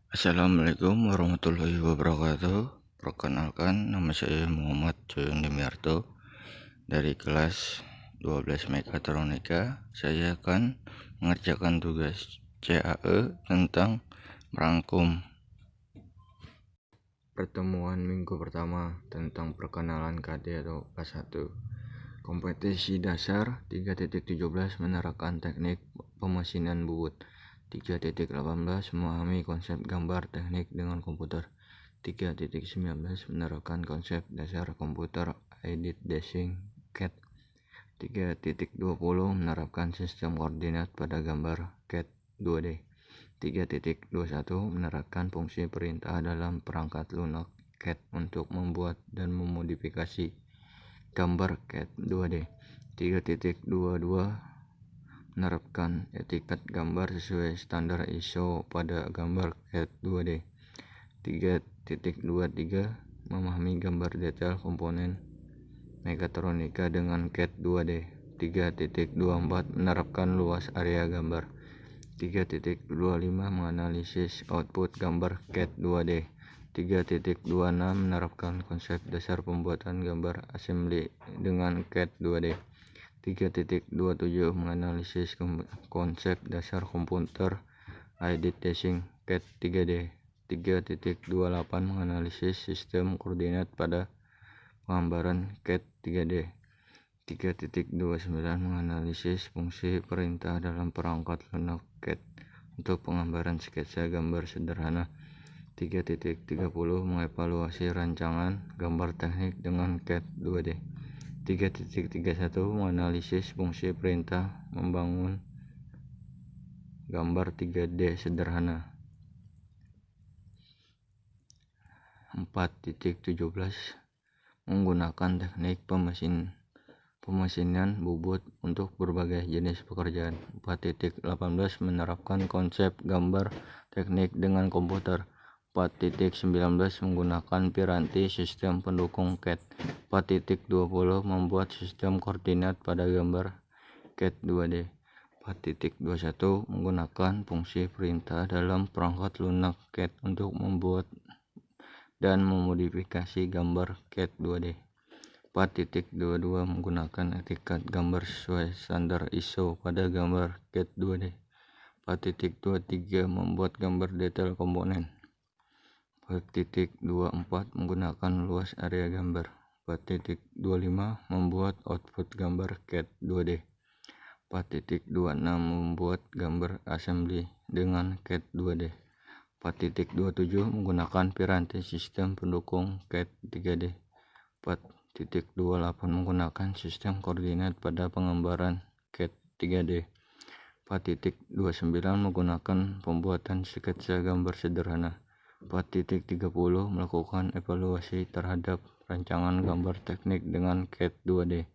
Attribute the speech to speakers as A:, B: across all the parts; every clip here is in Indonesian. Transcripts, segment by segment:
A: Assalamualaikum warahmatullahi wabarakatuh. Perkenalkan, nama saya Muhammad Coyon Demiarto dari kelas 12 Mekatronika. Saya akan mengerjakan tugas CAE tentang merangkum. Pertemuan minggu pertama tentang perkenalan KD atau kelas 1. Kompetisi dasar 3.17 menerapkan teknik pemesinan bubut. 3.18 memahami konsep gambar teknik dengan komputer. 3.19 menerapkan konsep dasar komputer edit dashing CAD. 3.20 menerapkan sistem koordinat pada gambar CAD 2D. 3.21 menerapkan fungsi perintah dalam perangkat lunak CAD untuk membuat dan memodifikasi gambar CAD 2D. 3.22 menerapkan etiket gambar sesuai standar ISO pada gambar CAD 2D. 3.23 memahami gambar detail komponen mekatronika dengan CAD 2D. 3.24 menerapkan luas area gambar. 3.25 menganalisis output gambar CAD 2D. 3.26 menerapkan konsep dasar pembuatan gambar assembly dengan CAD 2D. 3.27 menganalisis konsep dasar komputer edit dashing CAD 3D. 3.28 menganalisis sistem koordinat pada penggambaran CAD 3D. 3.29 menganalisis fungsi perintah dalam perangkat lunak CAD untuk penggambaran sketsa gambar sederhana. 3.30 mengevaluasi rancangan gambar teknik dengan CAD 2D. 3.31 menganalisis fungsi perintah membangun gambar 3D sederhana. 4.17 menggunakan teknik pemesinan bubut untuk berbagai jenis pekerjaan. 4.18 menerapkan konsep gambar teknik dengan komputer. 4.19 menggunakan piranti sistem pendukung CAD. 4.20 membuat sistem koordinat pada gambar CAD 2D. 4.21 menggunakan fungsi perintah dalam perangkat lunak CAD untuk membuat dan memodifikasi gambar CAD 2D. 4.22 menggunakan etiket gambar sesuai standar ISO pada gambar CAD 2D. 4.23 membuat gambar detail komponen. 4.24 menggunakan luas area gambar. 4.25 membuat output gambar CAD 2D. 4.26 membuat gambar assembly dengan CAD 2D. 4.27 menggunakan piranti sistem pendukung CAD 3D. 4.28 menggunakan sistem koordinat pada penggambaran CAD 3D. 4.29 menggunakan pembuatan sketsa gambar sederhana. 4.30 melakukan evaluasi terhadap rancangan gambar teknik dengan CAD 2D.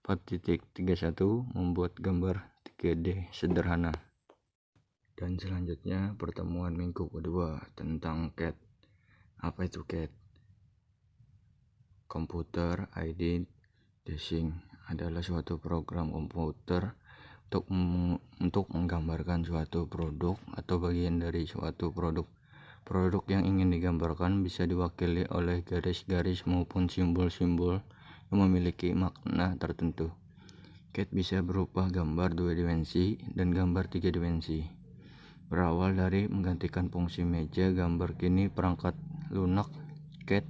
A: 4.31 membuat gambar 3D sederhana. Dan selanjutnya pertemuan minggu kedua tentang CAD. Apa itu CAD? Computer Aided Dashing adalah suatu program komputer untuk menggambarkan suatu produk atau bagian dari suatu produk. Produk yang ingin digambarkan bisa diwakili oleh garis-garis maupun simbol-simbol yang memiliki makna tertentu. CAD bisa berupa gambar 2 dimensi dan gambar 3 dimensi. Berawal dari menggantikan fungsi meja gambar, kini perangkat lunak CAD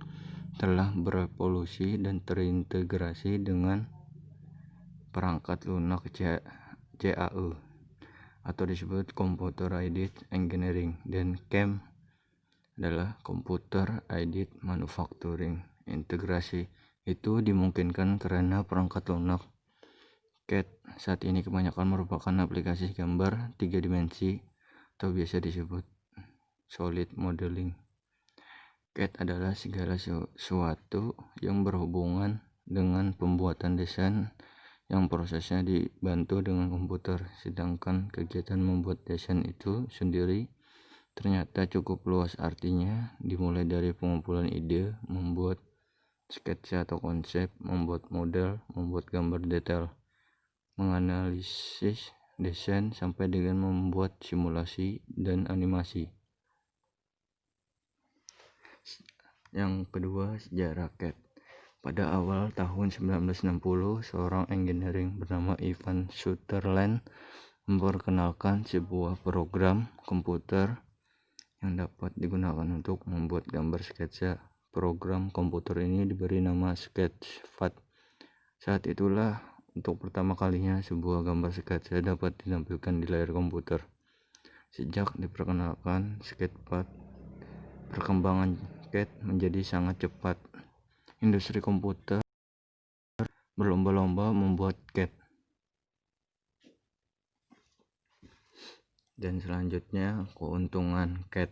A: telah berevolusi dan terintegrasi dengan perangkat lunak CAE atau disebut Computer Aided Engineering, dan CAM adalah Computer Aided Manufacturing. Integrasi itu dimungkinkan karena perangkat lunak CAD saat ini kebanyakan merupakan aplikasi gambar 3 dimensi atau biasa disebut solid modeling. CAD adalah segala sesuatu yang berhubungan dengan pembuatan desain yang prosesnya dibantu dengan komputer, sedangkan kegiatan membuat desain itu sendiri ternyata cukup luas artinya, dimulai dari pengumpulan ide, membuat sketsa atau konsep, membuat model, membuat gambar detail, menganalisis desain, sampai dengan membuat simulasi dan animasi. Yang kedua, sejarah CAD. Pada awal tahun 1960, seorang engineering bernama Ivan Sutherland memperkenalkan sebuah program komputer yang dapat digunakan untuk membuat gambar sketsa. Program komputer ini diberi nama Sketchpad. Saat itulah untuk pertama kalinya sebuah gambar sketsa dapat ditampilkan di layar komputer. Sejak diperkenalkan Sketchpad, perkembangan CAD menjadi sangat cepat. Industri komputer berlomba-lomba membuat CAD. Dan selanjutnya, keuntungan CAD.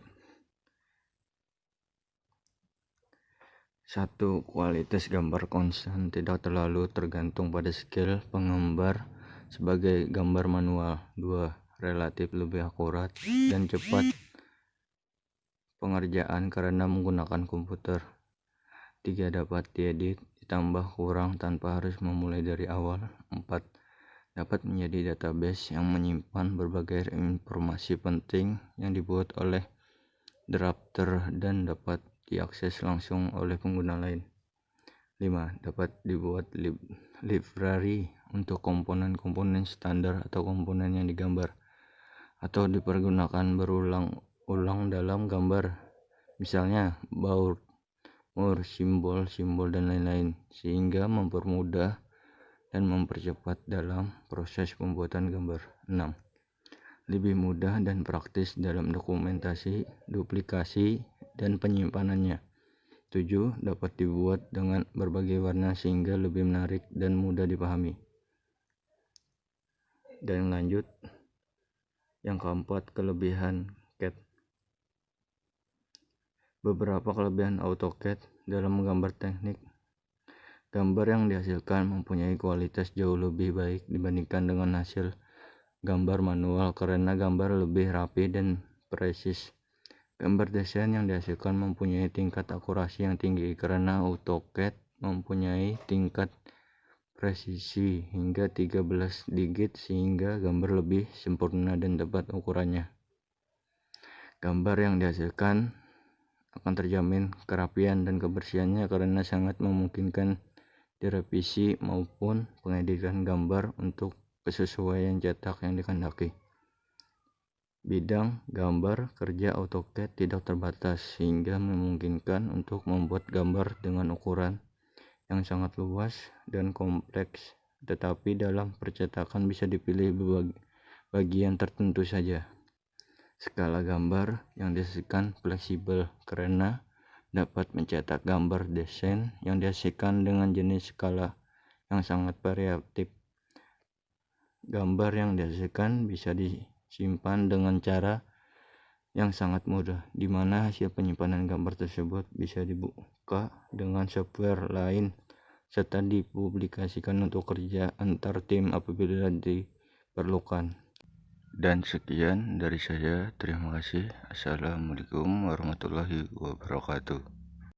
A: 1. Kualitas gambar konstan, tidak terlalu tergantung pada skill penggambar sebagai gambar manual. 2. Relatif lebih akurat dan cepat pengerjaan karena menggunakan komputer. 3. Dapat diedit, ditambah kurang tanpa harus memulai dari awal. 4. Dapat menjadi database yang menyimpan berbagai informasi penting yang dibuat oleh drafter dan dapat diakses langsung oleh pengguna lain. 5. Dapat dibuat library untuk komponen-komponen standar atau komponen yang digambar atau dipergunakan berulang-ulang dalam gambar, misalnya baut, simbol-simbol dan lain-lain, sehingga mempermudah dan mempercepat dalam proses pembuatan gambar. 6. Lebih mudah dan praktis dalam dokumentasi, duplikasi, dan penyimpanannya. 7. Dapat dibuat dengan berbagai warna sehingga lebih menarik dan mudah dipahami. Dan lanjut, yang keempat, kelebihan CAD. Beberapa kelebihan AutoCAD dalam menggambar teknik. Gambar yang dihasilkan mempunyai kualitas jauh lebih baik dibandingkan dengan hasil gambar manual karena gambar lebih rapi dan presis. Gambar desain yang dihasilkan mempunyai tingkat akurasi yang tinggi karena AutoCAD mempunyai tingkat presisi hingga 13 digit sehingga gambar lebih sempurna dan tepat ukurannya. Gambar yang dihasilkan akan terjamin kerapian dan kebersihannya karena sangat memungkinkan direvisi maupun pengeditan gambar untuk kesesuaian cetak yang dikehendaki. Bidang gambar kerja AutoCAD tidak terbatas sehingga memungkinkan untuk membuat gambar dengan ukuran yang sangat luas dan kompleks, tetapi dalam percetakan bisa dipilih bagian tertentu saja. Skala gambar yang dihasilkan fleksibel karena dapat mencetak gambar desain yang dihasilkan dengan jenis skala yang sangat variatif. Gambar yang dihasilkan bisa disimpan dengan cara yang sangat mudah, di mana hasil penyimpanan gambar tersebut bisa dibuka dengan software lain serta dipublikasikan untuk kerja antar tim apabila diperlukan. Dan sekian dari saya, terima kasih. Assalamualaikum warahmatullahi wabarakatuh.